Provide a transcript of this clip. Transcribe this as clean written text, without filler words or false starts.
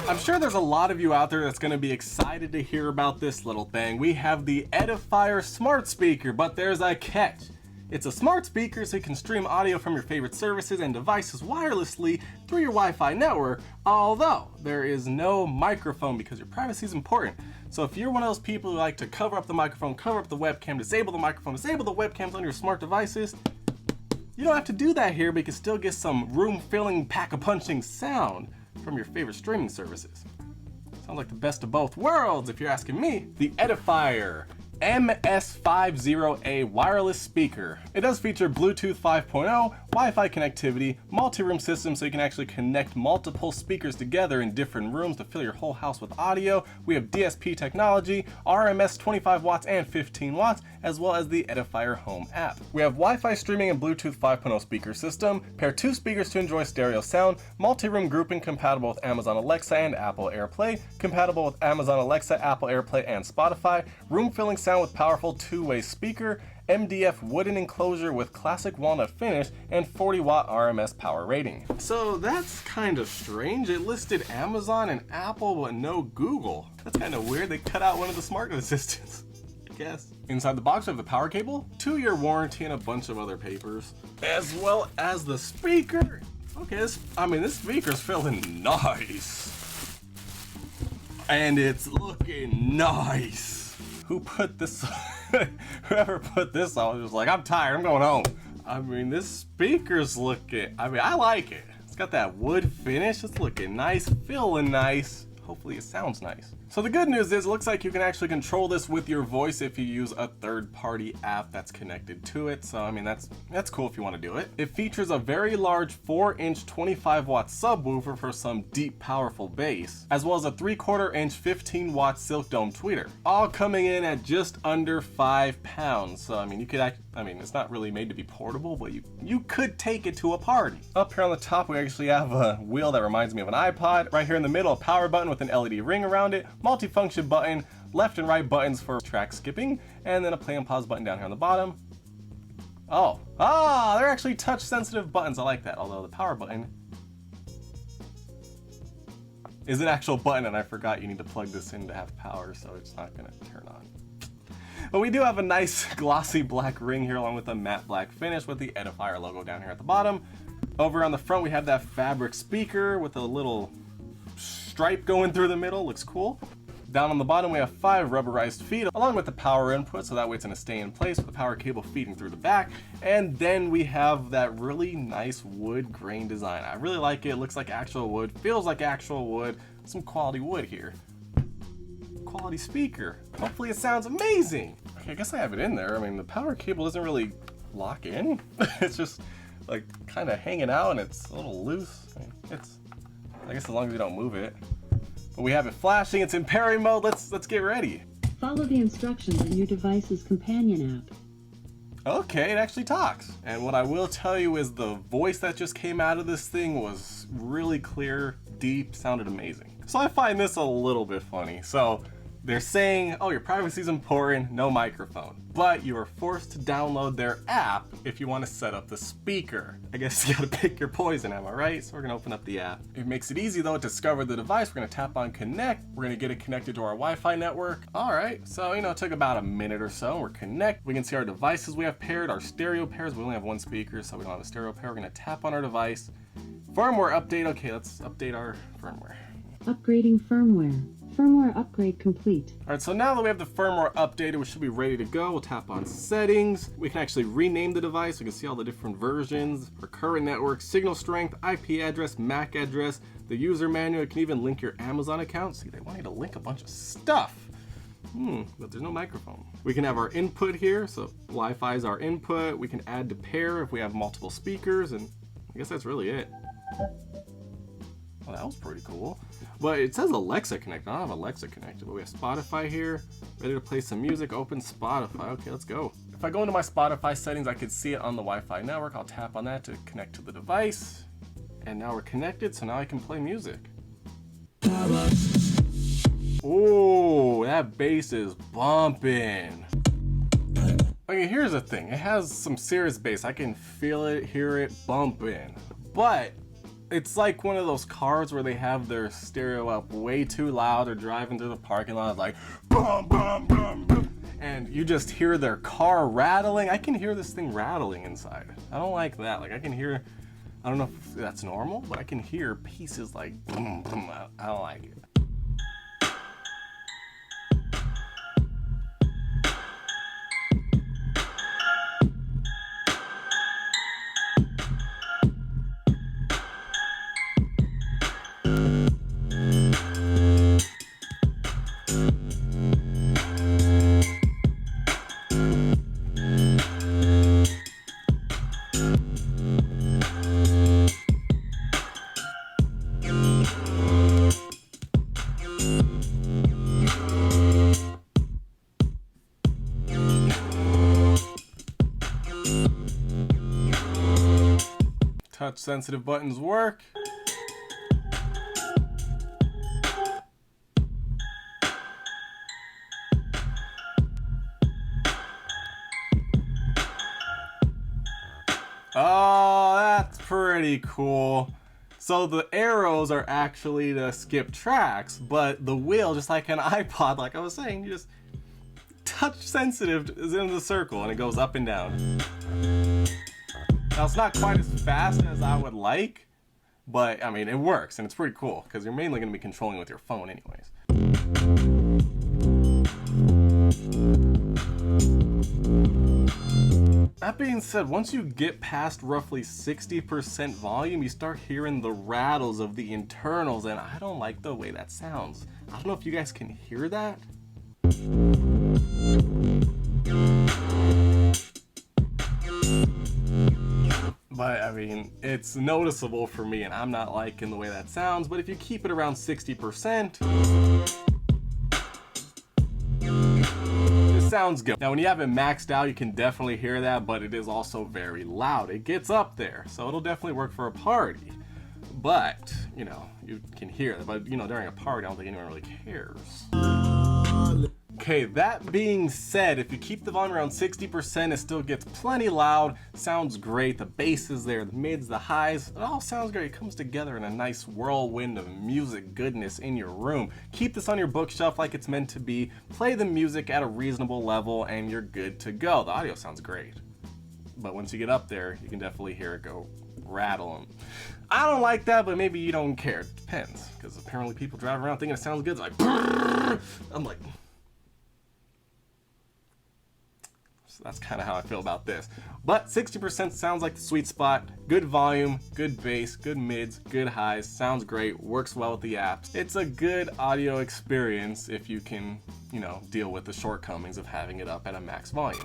I'm sure there's a lot of you out there that's going to be excited to hear about this little thing. We have the Edifier smart speaker, but there's a catch. It's a smart speaker so you can stream audio from your favorite services and devices wirelessly through your Wi-Fi network, although there is no microphone because your privacy is important. So if you're one of those people who like to cover up the microphone, cover up the webcam, disable the microphone, disable the webcams on your smart devices, you don't have to do that here, but you can still get some room-filling, pack-a-punching sound from your favorite streaming services. Sounds like the best of both worlds if you're asking me. The Edifier MS50A wireless speaker. It does feature Bluetooth 5.0, Wi-Fi connectivity, multi-room system so you can actually connect multiple speakers together in different rooms to fill your whole house with audio. We have DSP technology, RMS 25 watts and 15 watts, as well as the Edifier Home app. We have Wi-Fi streaming and Bluetooth 5.0 speaker system, pair 2 speakers to enjoy stereo sound, multi-room grouping compatible with Amazon Alexa and Apple AirPlay, compatible with Amazon Alexa, Apple AirPlay, and Spotify, room-filling sound with powerful 2-way speaker, MDF wooden enclosure with classic walnut finish, and 40-watt RMS power rating. So that's kind of strange. It listed Amazon and Apple but no Google. That's kind of weird. They cut out one of the smart assistants, I guess. Inside the box we have the power cable, 2-year warranty, and a bunch of other papers, as well as the speaker. Okay, this speaker's feeling nice. And it's looking nice. Who put this, whoever put this on was like, I'm tired, I'm going home. I mean, this speaker's looking, I like it. It's got that wood finish, it's looking nice, feeling nice. Hopefully it sounds nice. So the good news is it looks like you can actually control this with your voice if you use a third-party app that's connected to it. So I mean, that's cool if you want to do it. It features a very large 4-inch 25-watt subwoofer for some deep, powerful bass, as well as a 3/4 inch 15-watt Silk Dome tweeter, all coming in at just under 5 pounds. So I mean, you could it's not really made to be portable, but you could take it to a party. Up here on the top, we actually have a wheel that reminds me of an iPod. Right here in the middle, a power button with an LED ring around it, multi-function button, left and right buttons for track skipping, and then a play and pause button down here on the bottom. They're actually touch sensitive buttons. I like that, although the power button is an actual button, and I forgot you need to plug this in to have power, so it's not gonna turn on. But we do have a nice glossy black ring here along with a matte black finish with the Edifier logo down here at the bottom. Over on the front we have that fabric speaker with a little stripe going through the middle, looks cool. Down on the bottom we have 5 rubberized feet along with the power input, so that way it's going to stay in place with the power cable feeding through the back. And then we have that really nice wood grain design. I really like it. It looks like actual wood, feels like actual wood, some quality wood here. Quality speaker. Hopefully it sounds amazing. Okay, I guess I have it in there. I mean, the power cable doesn't really lock in. It's just like kind of hanging out and it's a little loose. I guess as long as you don't move it. But we have it flashing, it's in parry mode. Let's get ready. Follow the instructions in your device's companion app. Okay, it actually talks. And what I will tell you is the voice that just came out of this thing was really clear, deep, sounded amazing. So I find this a little bit funny. So they're saying, oh, your privacy is important, no microphone. But you are forced to download their app if you want to set up the speaker. I guess you gotta pick your poison, am I right? So we're gonna open up the app. It makes it easy though to discover the device. We're gonna tap on connect. We're gonna get it connected to our Wi-Fi network. All right, so it took about a minute or so. We're connected. We can see our devices we have paired, our stereo pairs. We only have one speaker, so we don't have a stereo pair. We're gonna tap on our device. Firmware update. Okay, let's update our firmware. Upgrading firmware. Firmware upgrade complete. All right, so now that we have the firmware updated, we should be ready to go. We'll tap on settings. We can actually rename the device. We can see all the different versions, our current network, signal strength, IP address, MAC address, the user manual. You can even link your Amazon account. See, they want you to link a bunch of stuff. But there's no microphone. We can have our input here. So Wi-Fi is our input. We can add to pair if we have multiple speakers, and I guess that's really it. Well, that was pretty cool. But it says Alexa connected. I don't have Alexa connected, but we have Spotify here. Ready to play some music, open Spotify. Okay, let's go. If I go into my Spotify settings, I can see it on the Wi-Fi network. I'll tap on that to connect to the device. And now we're connected, so now I can play music. Oh, that bass is bumping. Okay, here's the thing. It has some serious bass. I can feel it, hear it bumping. but it's like one of those cars where they have their stereo up way too loud or driving through the parking lot like boom, boom, boom, boom, and you just hear their car rattling. I can hear this thing rattling inside. I don't like that. Like I can hear, I don't know if that's normal, but I can hear pieces like boom, boom. I don't like it. Touch sensitive buttons work. Oh, that's pretty cool. So the arrows are actually to skip tracks, but the wheel, just like an iPod, like I was saying, you just touch sensitive is in the circle and it goes up and down. Now it's not quite as fast as I would like, but I mean it works and it's pretty cool because you're mainly going to be controlling with your phone anyways. That being said, once you get past roughly 60% volume, you start hearing the rattles of the internals, and I don't like the way that sounds. I don't know if you guys can hear that. But I mean, it's noticeable for me and I'm not liking the way that sounds, but if you keep it around 60%, it sounds good. Now when you have it maxed out, you can definitely hear that, but it is also very loud. It gets up there, so it'll definitely work for a party. But, you know, you can hear it, but you know, during a party, I don't think anyone really cares. Okay, that being said, if you keep the volume around 60%, it still gets plenty loud, sounds great, the bass is there, the mids, the highs, it all sounds great. It comes together in a nice whirlwind of music goodness in your room. Keep this on your bookshelf like it's meant to be, play the music at a reasonable level, and you're good to go. The audio sounds great. But once you get up there, you can definitely hear it go rattling. I don't like that, but maybe you don't care. It depends, because apparently people drive around thinking it sounds good. It's like, I'm like, so that's kind of how I feel about this. But 60% sounds like the sweet spot. Good volume, good bass, good mids, good highs. Sounds great, works well with the apps. It's a good audio experience if you can, you know, deal with the shortcomings of having it up at a max volume.